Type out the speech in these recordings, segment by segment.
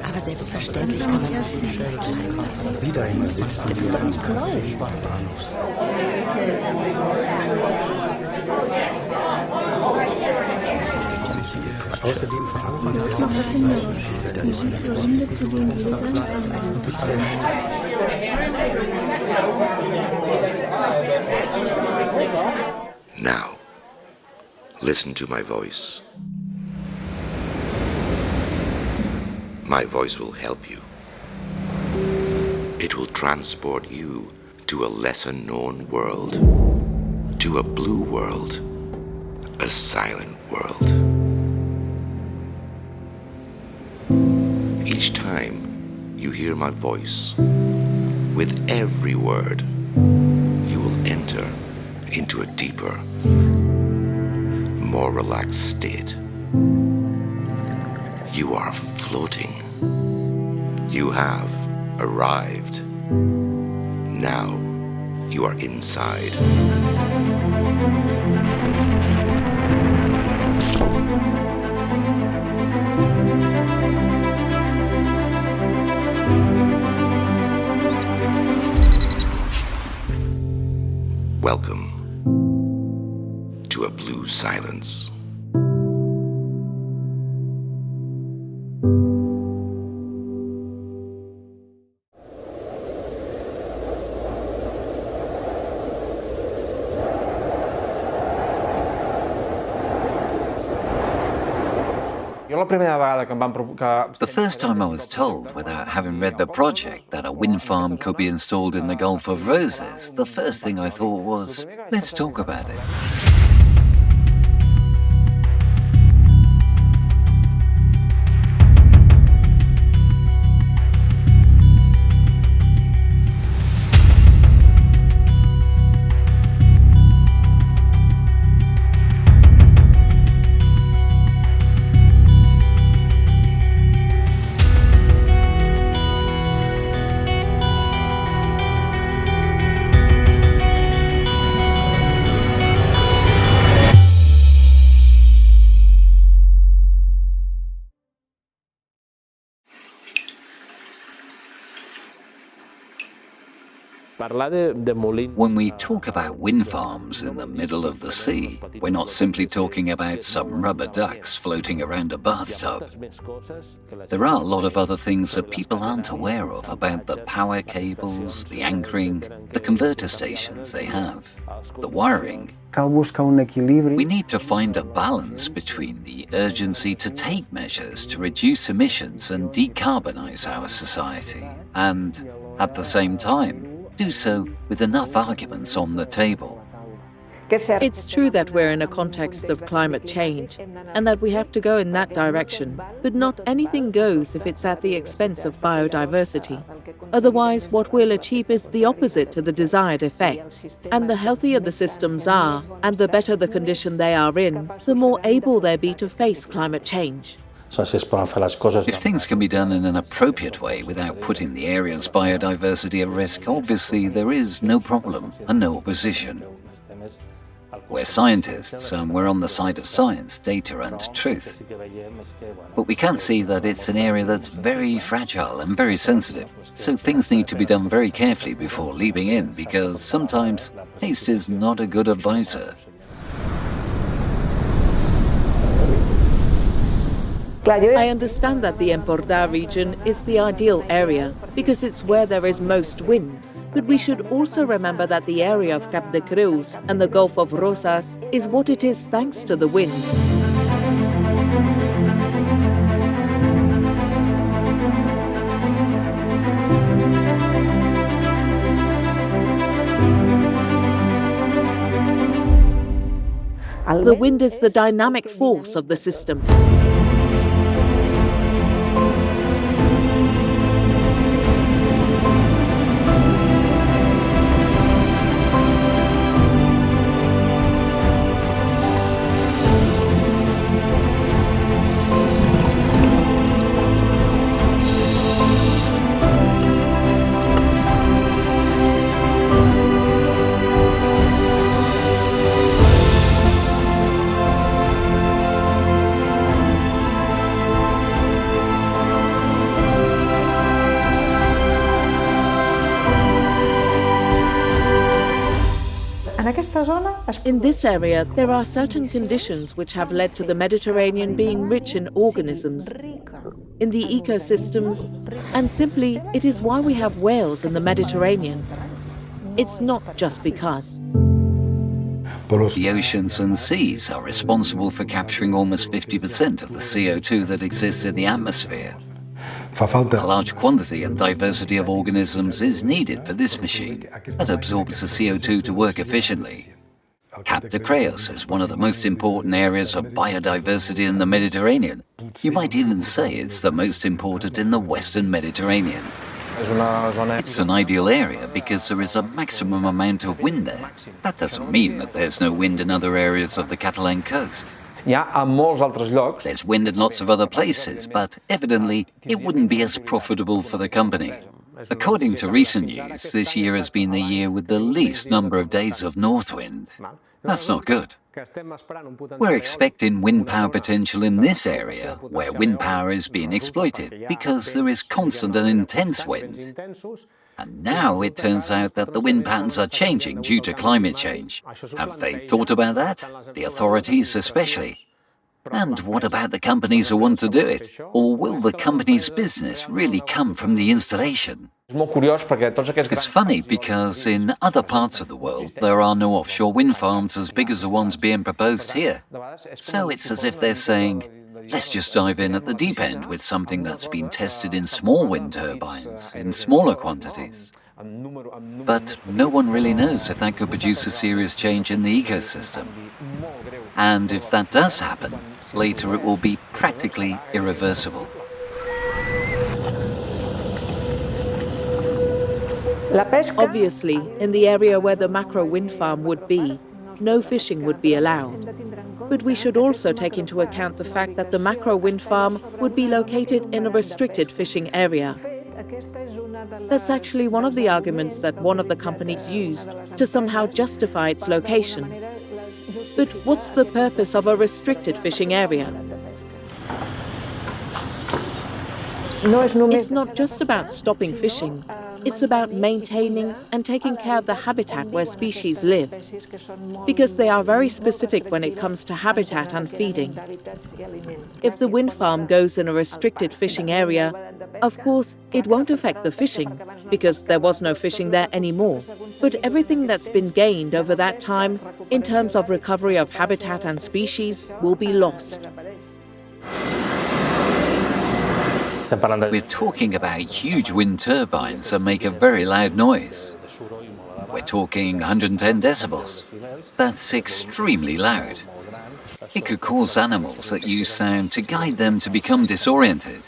Aber selbstverständlich kann man das wieder entscheiden. Wieder immer sitzen Das ist doch nicht neu. Bahnhofs. Außerdem von Anfang Now, listen to my voice. My voice will help you. It will transport you to a lesser-known world, to a blue world, a silent world. Each time you hear my voice, with every word, you will enter into a deeper, more relaxed state. You are floating. You have arrived. Now you are inside. Welcome to a blue silence. The first time I was told, without having read the project, that a wind farm could be installed in the Gulf of Roses, the first thing I thought was, let's talk about it. When we talk about wind farms in the middle of the sea, we're not simply talking about some rubber ducks floating around a bathtub. There are a lot of other things that people aren't aware of about the power cables, the anchoring, the converter stations they have, the wiring. We need to find a balance between the urgency to take measures to reduce emissions and decarbonize our society, and, at the same time, do so with enough arguments on the table. It's true that we're in a context of climate change and that we have to go in that direction, but not anything goes if it's at the expense of biodiversity. Otherwise, what we'll achieve is the opposite to the desired effect. And the healthier the systems are, and the better the condition they are in, the more able they'll be to face climate change. If things can be done in an appropriate way without putting the area's biodiversity at risk, obviously there is no problem and no opposition. We're scientists and we're on the side of science, data and truth. But we can see that it's an area that's very fragile and very sensitive, so things need to be done very carefully before leaping in, because sometimes haste is not a good advisor. I understand that the Empordà region is the ideal area because it's where there is most wind, but we should also remember that the area of Cap de Creus and the Gulf of Rosas is what it is thanks to the wind. The wind is the dynamic force of the system. In this area, there are certain conditions which have led to the Mediterranean being rich in organisms, in the ecosystems, and simply it is why we have whales in the Mediterranean. It's not just because. The oceans and seas are responsible for capturing almost 50% of the CO2 that exists in the atmosphere. A large quantity and diversity of organisms is needed for this machine that absorbs the CO2 to work efficiently. Cap de Creus is one of the most important areas of biodiversity in the Mediterranean. You might even say it's the most important in the Western Mediterranean. It's an ideal area because there is a maximum amount of wind there. That doesn't mean that there's no wind in other areas of the Catalan coast. There's wind in lots of other places, but evidently it wouldn't be as profitable for the company. According to recent news, this year has been the year with the least number of days of north wind. That's not good. We're expecting wind power potential in this area, where wind power is being exploited, because there is constant and intense wind. And now it turns out that the wind patterns are changing due to climate change. Have they thought about that? The authorities especially. And what about the companies who want to do it? Or will the company's business really come from the installation? It's funny because in other parts of the world there are no offshore wind farms as big as the ones being proposed here. So it's as if they're saying, let's just dive in at the deep end with something that's been tested in small wind turbines, in smaller quantities. But no one really knows if that could produce a serious change in the ecosystem. And if that does happen, later it will be practically irreversible. Obviously, in the area where the macro wind farm would be, no fishing would be allowed. But we should also take into account the fact that the macro wind farm would be located in a restricted fishing area. That's actually one of the arguments that one of the companies used to somehow justify its location. But what's the purpose of a restricted fishing area? It's not just about stopping fishing. It's about maintaining and taking care of the habitat where species live, because they are very specific when it comes to habitat and feeding. If the wind farm goes in a restricted fishing area, of course, it won't affect the fishing, because there was no fishing there anymore. But everything that's been gained over that time, in terms of recovery of habitat and species, will be lost. We're talking about huge wind turbines that make a very loud noise. We're talking 110 decibels. That's extremely loud. It could cause animals that use sound to guide them to become disoriented.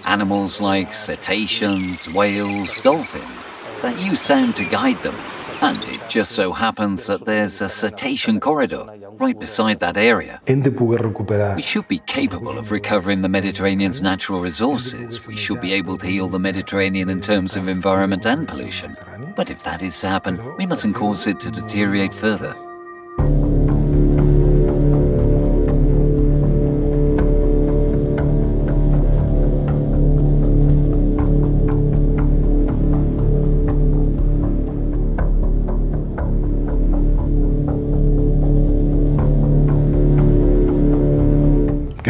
Animals like cetaceans, whales, dolphins, that use sound to guide them. And it just so happens that there's a cetacean corridor right beside that area. We should be capable of recovering the Mediterranean's natural resources. We should be able to heal the Mediterranean in terms of environment and pollution. But if that is to happen, we mustn't cause it to deteriorate further.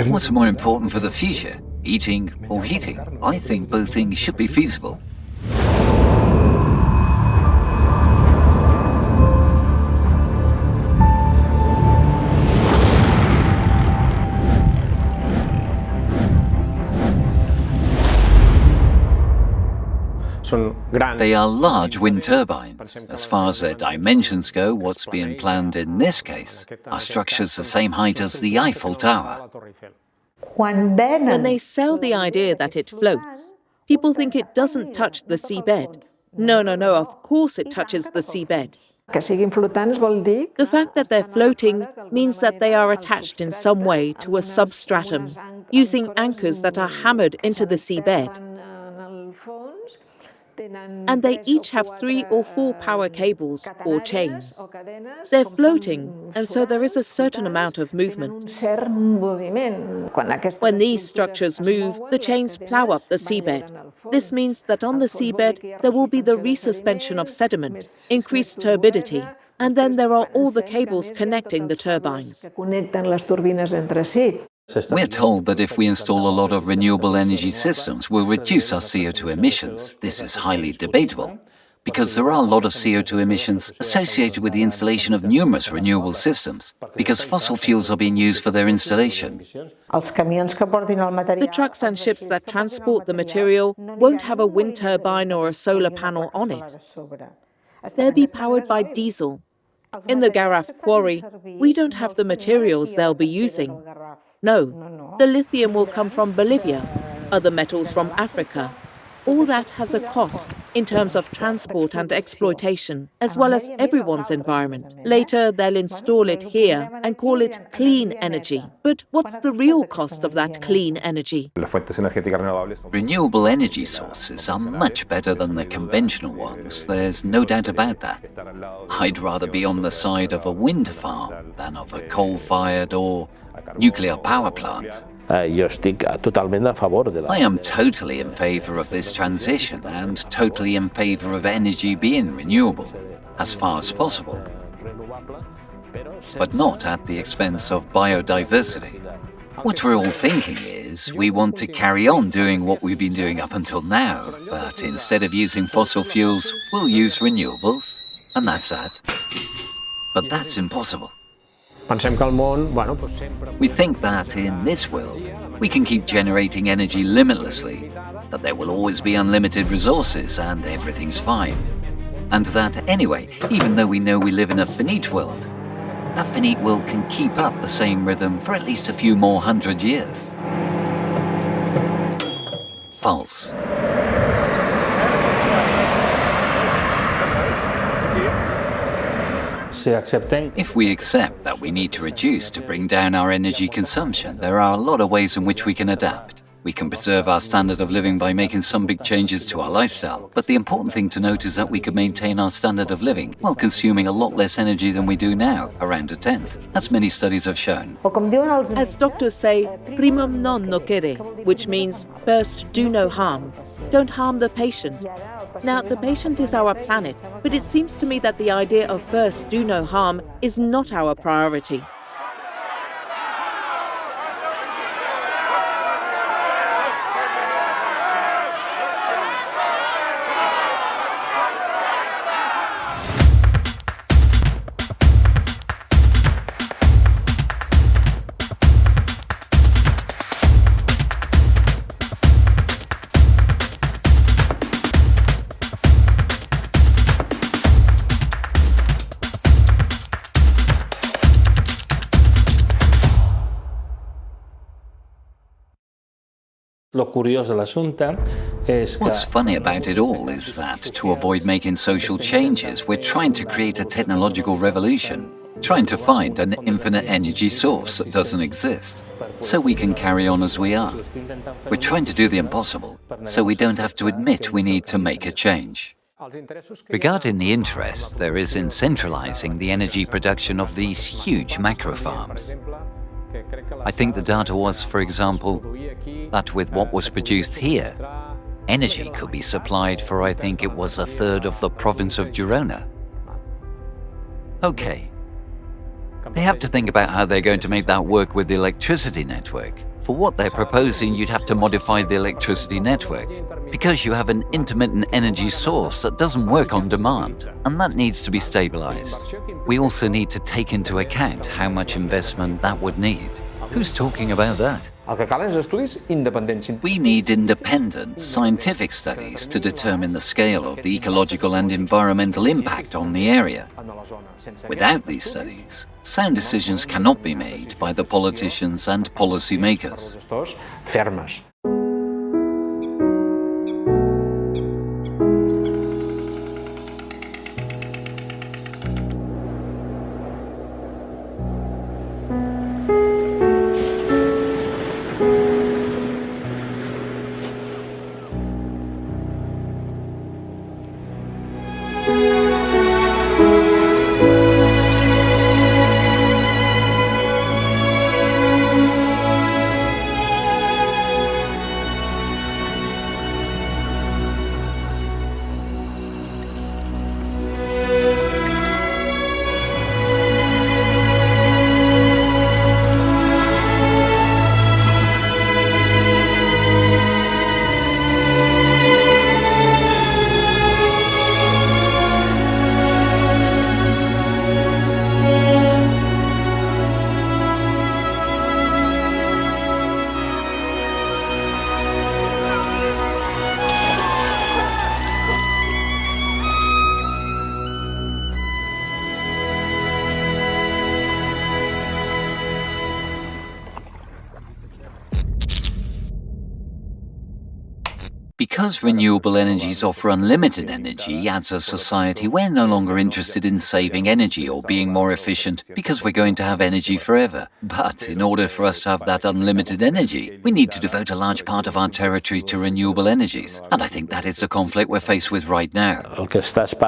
What's more important for the future, eating or heating? I think both things should be feasible. They are large wind turbines. As far as their dimensions go, what's being planned in this case are structures the same height as the Eiffel Tower. When they sell the idea that it floats, people think it doesn't touch the seabed. No, of course it touches the seabed. The fact that they're floating means that they are attached in some way to a substratum, using anchors that are hammered into the seabed. And they each have 3 or 4 power cables or chains. They're floating, and so there is a certain amount of movement. When these structures move, the chains plow up the seabed. This means that on the seabed there will be the resuspension of sediment, increased turbidity, And then there are all the cables connecting the turbines. We're told that if we install a lot of renewable energy systems, we'll reduce our CO2 emissions. This is highly debatable, because there are a lot of CO2 emissions associated with the installation of numerous renewable systems, because fossil fuels are being used for their installation. The trucks and ships that transport the material won't have a wind turbine or a solar panel on it. They'll be powered by diesel. In the Garraf quarry, we don't have the materials they'll be using. No, the lithium will come from Bolivia, other metals from Africa. All that has a cost in terms of transport and exploitation, as well as everyone's environment. Later, they'll install it here and call it clean energy. But what's the real cost of that clean energy? Renewable energy sources are much better than the conventional ones, there's no doubt about that. I'd rather be on the side of a wind farm than of a coal-fired or nuclear power plant. Jo estic totalment a favor de la... I am totally in favour of this transition and totally in favour of energy being renewable, as far as possible, but not at the expense of biodiversity. What we're all thinking is we want to carry on doing what we've been doing up until now, but instead of using fossil fuels, we'll use renewables, and that's that. But that's impossible. We think that in this world, we can keep generating energy limitlessly, that there will always be unlimited resources and everything's fine. And that anyway, even though we know we live in a finite world, that finite world can keep up the same rhythm for at least a few more 100 years. False. If we accept that we need to reduce to bring down our energy consumption, there are a lot of ways in which we can adapt. We can preserve our standard of living by making some big changes to our lifestyle, but the important thing to note is that we could maintain our standard of living while consuming a lot less energy than we do now, around a tenth, as many studies have shown. As doctors say, primum non nocere, which means first do no harm. Don't harm the patient. Now, the patient is our planet, but it seems to me that the idea of first do no harm is not our priority. What's funny about it all is that to avoid making social changes, we're trying to create a technological revolution, trying to find an infinite energy source that doesn't exist, so we can carry on as we are. We're trying to do the impossible, so we don't have to admit we need to make a change. Regarding the interest there is in centralizing the energy production of these huge macro farms, I think the data was, for example, that with what was produced here, energy could be supplied for, I think it was, a third of the province of Girona. Okay. They have to think about how they're going to make that work with the electricity network. For what they're proposing, you'd have to modify the electricity network, because you have an intermittent energy source that doesn't work on demand, and that needs to be stabilized. We also need to take into account how much investment that would need. Who's talking about that? We need independent, scientific studies to determine the scale of the ecological and environmental impact on the area. Without these studies, sound decisions cannot be made by the politicians and policymakers. Because renewable energies offer unlimited energy, as a society, we're no longer interested in saving energy or being more efficient because we're going to have energy forever. But in order for us to have that unlimited energy, we need to devote a large part of our territory to renewable energies. And I think that is a conflict we're faced with right now.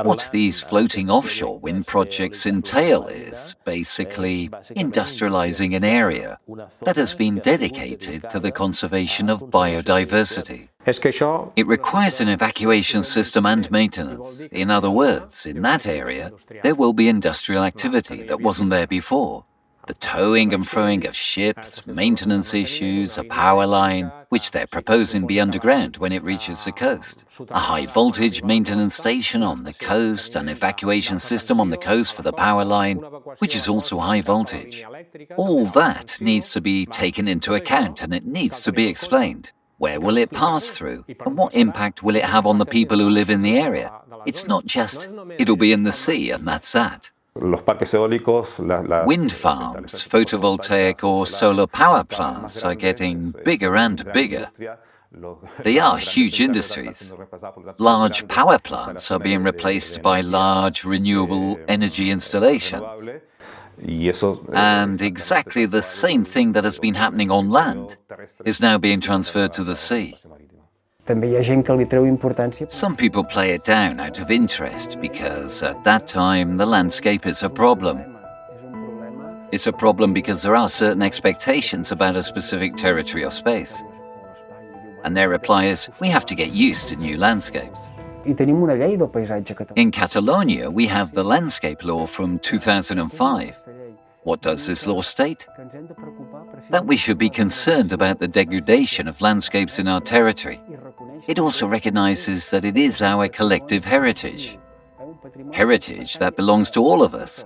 What these floating offshore wind projects entail is basically industrializing an area that has been dedicated to the conservation of biodiversity. It requires an evacuation system and maintenance. In other words, in that area, there will be industrial activity that wasn't there before. The towing and froing of ships, maintenance issues, a power line, which they're proposing be underground when it reaches the coast. A high-voltage maintenance station on the coast, an evacuation system on the coast for the power line, which is also high voltage. All that needs to be taken into account and it needs to be explained. Where will it pass through? And what impact will it have on the people who live in the area? It's not just, it'll be in the sea and that's that. Wind farms, photovoltaic or solar power plants are getting bigger and bigger. They are huge industries. Large power plants are being replaced by large renewable energy installations. And exactly the same thing that has been happening on land is now being transferred to the sea. Some people play it down out of interest because at that time the landscape is a problem. It's a problem because there are certain expectations about a specific territory or space. And their reply is, we have to get used to new landscapes. In Catalonia, we have the landscape law from 2005. What does this law state? That we should be concerned about the degradation of landscapes in our territory. It also recognizes that it is our collective heritage. Heritage that belongs to all of us.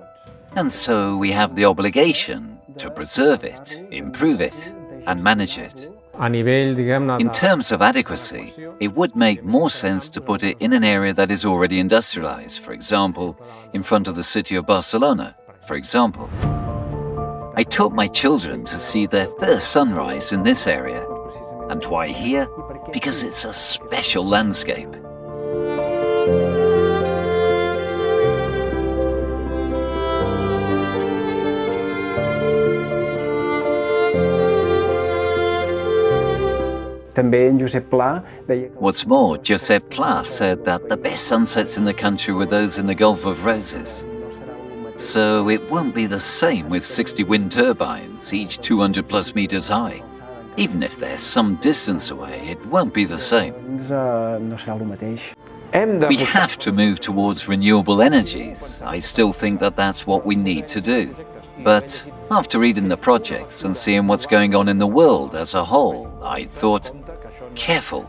And so we have the obligation to preserve it, improve it, and manage it. In terms of adequacy, it would make more sense to put it in an area that is already industrialized, for example, in front of the city of Barcelona, for example. I took my children to see their first sunrise in this area. And why here? Because it's a special landscape. What's more, Josep Pla said that the best sunsets in the country were those in the Gulf of Roses. So it won't be the same with 60 wind turbines, each 200 plus meters high. Even if they're some distance away, it won't be the same. We have to move towards renewable energies. I still think that that's what we need to do. But after reading the projects and seeing what's going on in the world as a whole, I thought, careful,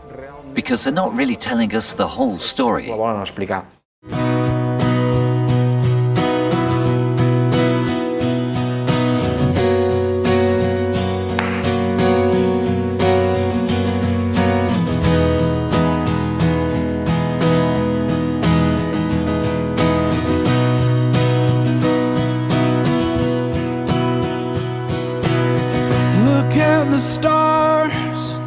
because they're not really telling us the whole story. The stars,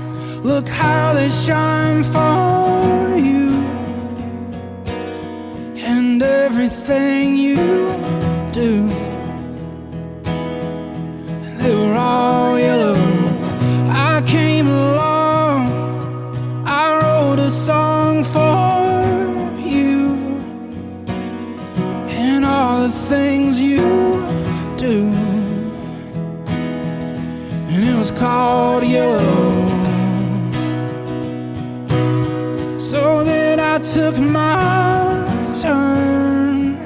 look how they shine for you, and everything you do, they were all yellow. I came along, I wrote a song for you, and all the things you do. And it was called Yellow. So then I took my turn.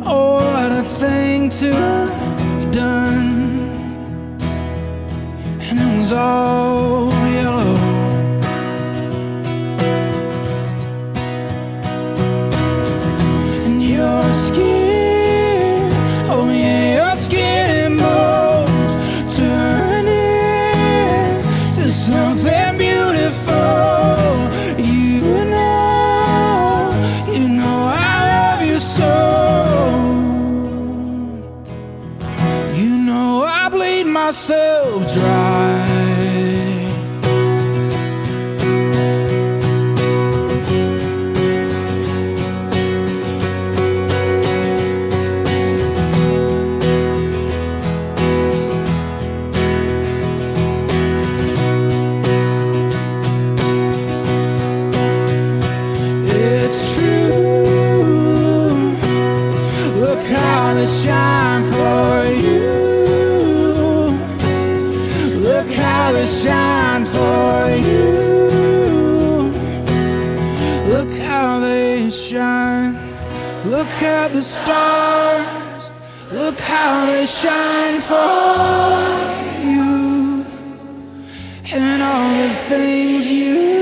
Oh, what a thing to have done. And it was all yellow. And your skin, oh yeah, your skin and bones turning to something beautiful. You know I love you so. You know I bleed myself dry. always shine for you. Look how they shine. Look at the stars. Look how they shine for you. And all the things you